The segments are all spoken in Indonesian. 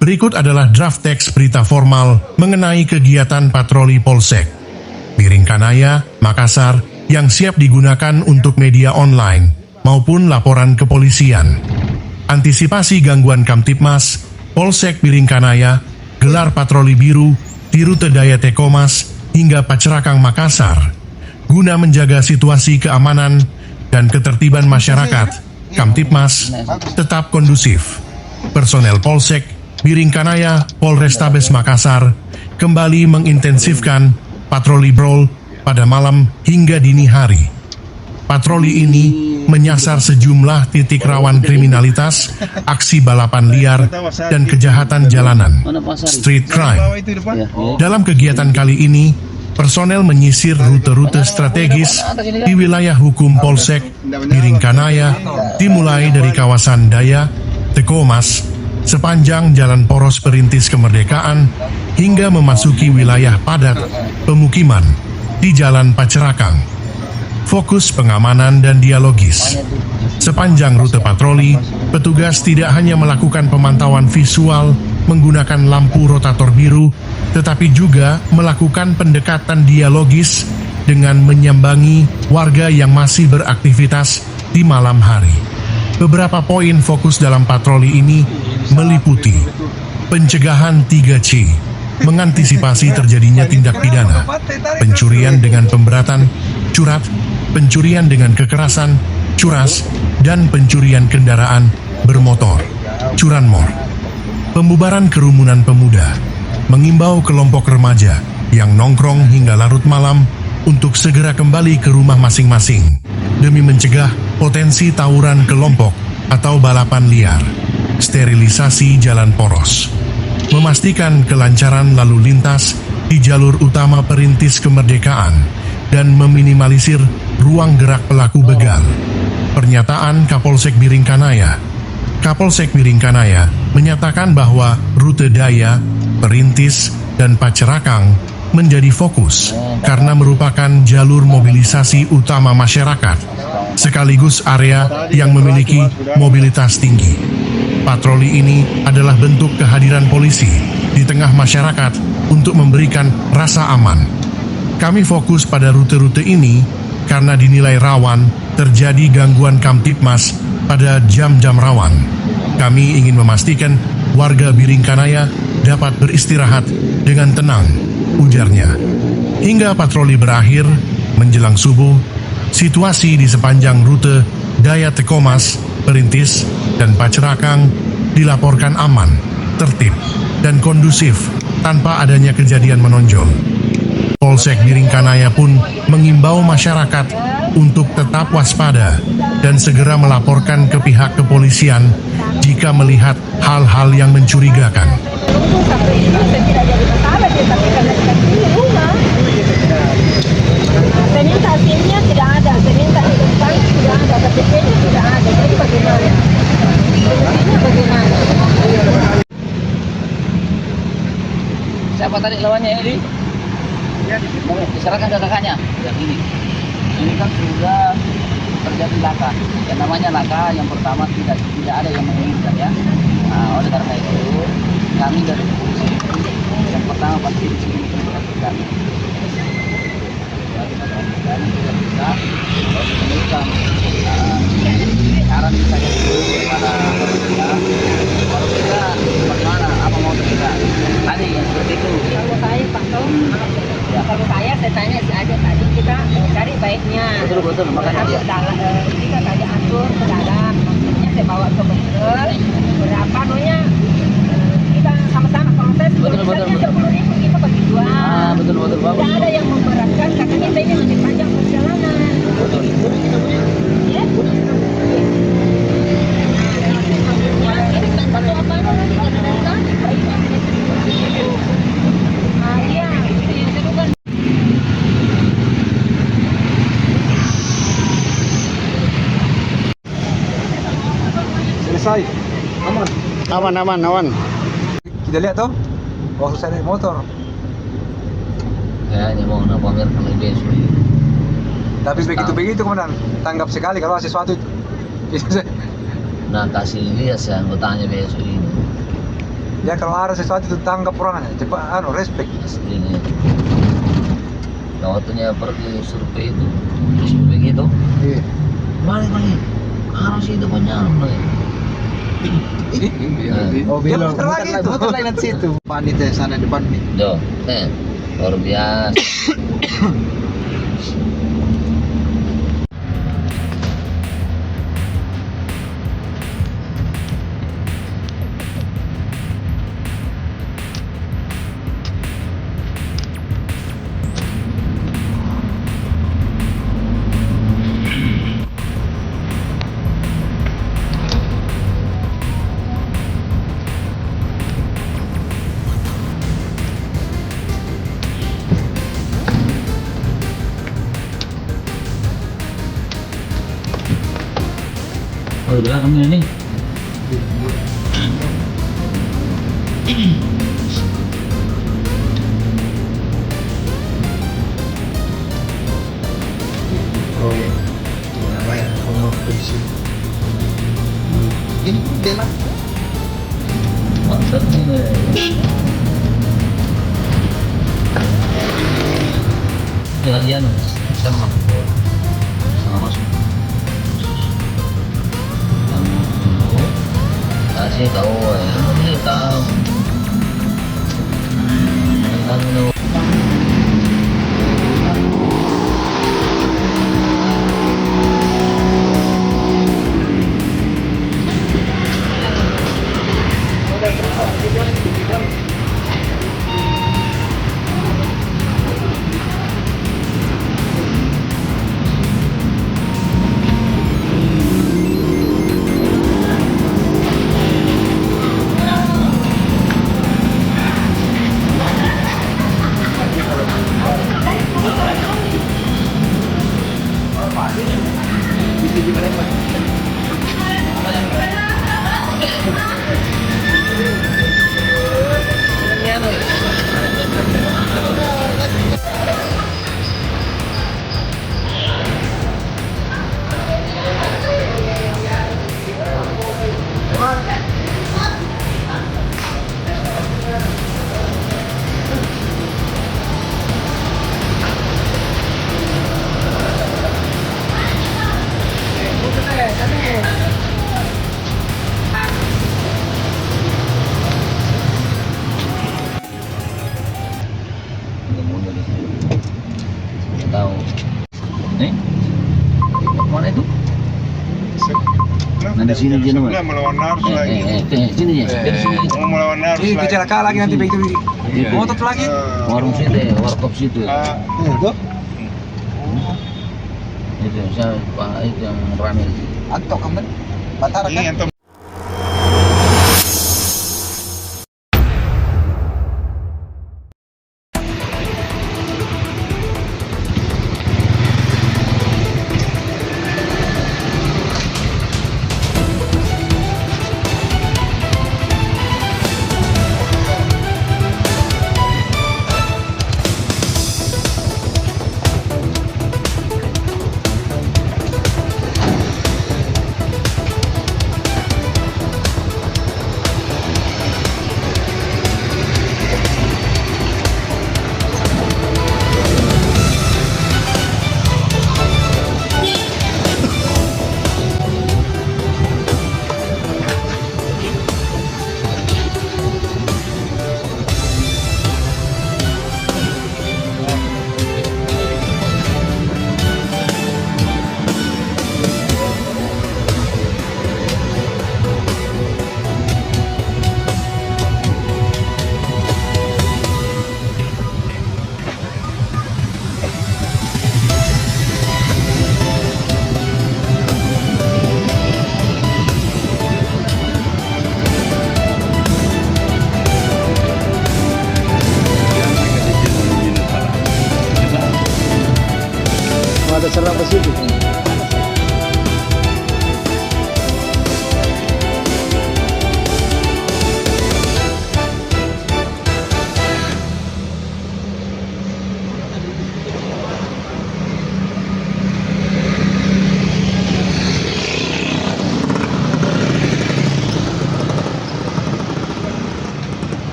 Berikut adalah draft teks berita formal mengenai kegiatan patroli Polsek Biringkanaya, Makassar yang siap digunakan untuk media online maupun laporan kepolisian. Antisipasi gangguan Kamtibmas, Polsek Biringkanaya gelar patroli biru di rute Daya Tekomas hingga Pacerakang, Makassar, guna menjaga situasi keamanan dan ketertiban masyarakat. Kamtibmas tetap kondusif. Personel Polsek Biringkanaya Polrestabes Makassar kembali mengintensifkan patroli brawl pada malam hingga dini hari. Patroli ini menyasar sejumlah titik rawan kriminalitas, aksi balapan liar, dan kejahatan jalanan, street crime. Dalam kegiatan kali ini, personel menyisir rute-rute strategis di wilayah hukum Polsek Biringkanaya, dimulai dari kawasan Daya Tekomas, sepanjang Jalan Poros Perintis Kemerdekaan, hingga memasuki wilayah padat pemukiman di Jalan Pacerakang. Fokus pengamanan dan dialogis. Sepanjang rute patroli, petugas tidak hanya melakukan pemantauan visual menggunakan lampu rotator biru, tetapi juga melakukan pendekatan dialogis dengan menyambangi warga yang masih beraktivitas di malam hari. Beberapa poin fokus dalam patroli ini meliputi pencegahan 3C, mengantisipasi terjadinya tindak pidana, pencurian dengan pemberatan, curat, pencurian dengan kekerasan, curas, dan pencurian kendaraan bermotor, curanmor. Pembubaran kerumunan pemuda, mengimbau kelompok remaja yang nongkrong hingga larut malam untuk segera kembali ke rumah masing-masing demi mencegah potensi tawuran kelompok atau balapan liar. Sterilisasi jalan poros, memastikan kelancaran lalu lintas di jalur utama Perintis Kemerdekaan dan meminimalisir ruang gerak pelaku begal. Pernyataan Kapolsek Biringkanaya. Kapolsek Biringkanaya menyatakan bahwa rute Daya, Perintis, dan Pacerakang menjadi fokus karena merupakan jalur mobilisasi utama masyarakat, sekaligus area yang memiliki mobilitas tinggi. Patroli ini adalah bentuk kehadiran polisi di tengah masyarakat untuk memberikan rasa aman. Kami fokus pada rute-rute ini karena dinilai rawan terjadi gangguan Kamtibmas pada jam-jam rawan. Kami ingin memastikan warga Biringkanaya dapat beristirahat dengan tenang, ujarnya. Hingga patroli berakhir, menjelang subuh, situasi di sepanjang rute Daya Tekomas, Perintis, dan Pacerakang dilaporkan aman, tertib, dan kondusif tanpa adanya kejadian menonjol. Polsek Biringkanaya pun mengimbau masyarakat untuk tetap waspada dan segera melaporkan ke pihak kepolisian jika melihat hal-hal yang mencurigakan. Siapa tadi lawannya ini? Diserahkan ke kakaknya. Yang ini kan sudah terjadi laka. Yang namanya laka yang pertama tidak ada yang menginginkan ya. Nah, oleh karena itu kami dari polisi yang pertama pasti di sini kita dan tidak bisa menemukan saran misalnya itu kepada kita kalau kita bagaimana apa mau kita tadi yang seperti itu. Kalau saya Pak Tom, kalau saya tanya si aja tadi kita cari baiknya. Betul makanya kita tadi atur ke dalam, maksudnya saya bawa ke bengkel berapa nonya kita sama-sama proses. Betul 10.000 kita bagi dua. Betul bagus. Tidak ada yang memberatkan karena kita ini masih panjang perjalanan. Betul. Ya. Selesai, aman. Kita lihat tuh, waktu saya naik motor. Ya, ini mau pamerkan lebih besok. Tapi begitu komandan, tanggap sekali kalau ada sesuatu. Nah, kasih lihat saya anggotanya besok ini. Ya kalau ada sesuatu itu tanggap orangnya, cepat respect. Ini. Nah, waktunya pergi survei itu, survei gitu, Iya. balik lagi, harus itu banyak nih. Oh, Dia bilang muter lagi itu. muter lagi nanti situ. Panitia sana depan nih. Tuh, luar biasa. Oh, di belakang ini. Proyek. Apa ya? Komodisi. Ini dia lah. Maksud ini. Jalan-jalan sama masuk. Kasih tahu, ini tahu. Tahu. Tahu. Nih. Mana itu? Nah, di sini dia nomor. Melawan arus lagi. Sini ya. Dari sini. Mau melawan arus Ini lagi. kecelakaan lagi nanti begitu. Motor lagi. Warung situ, warkop situ. Itu. Itu saya Pak itu yang ramai. Atau kamu Batara Ini kan? yang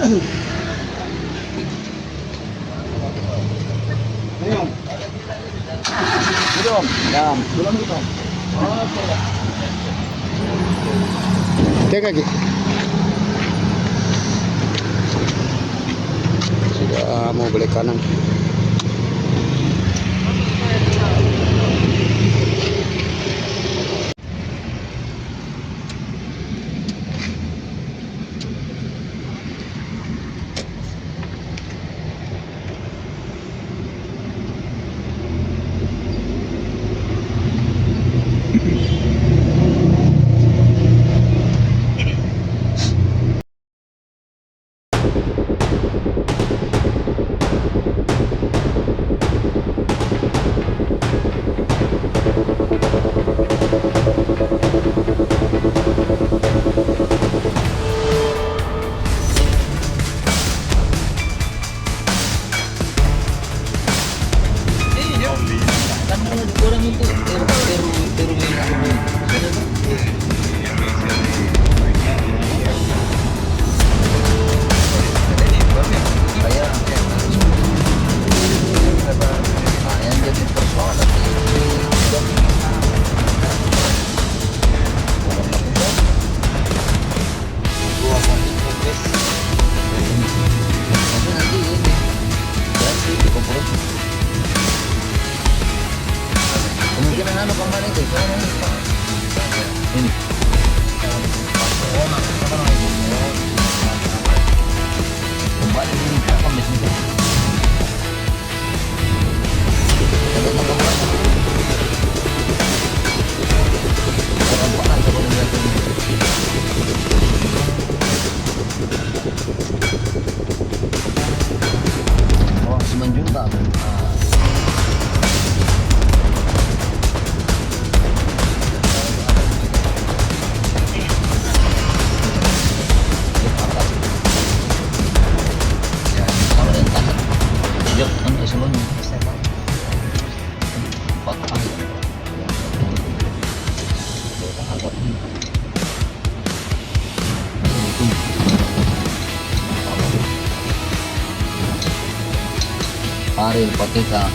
Belum. Ya, belum. Oke kaki. Sudah mau belok kanan. Kan orang itu teru kayak yang jadi persoalan nanti ini berarti di kompromi kemungkinan kemarin itu ini kembali ini apa mesinnya oh 9 juta Yuk, kan eselon empat kali. Ariel Patita.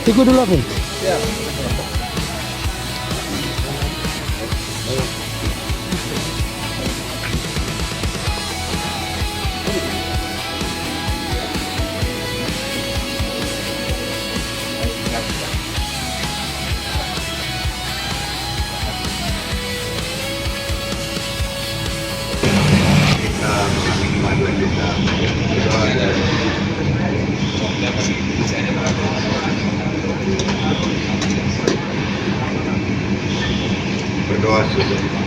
Ikut dulu aku. Berdoa sudah.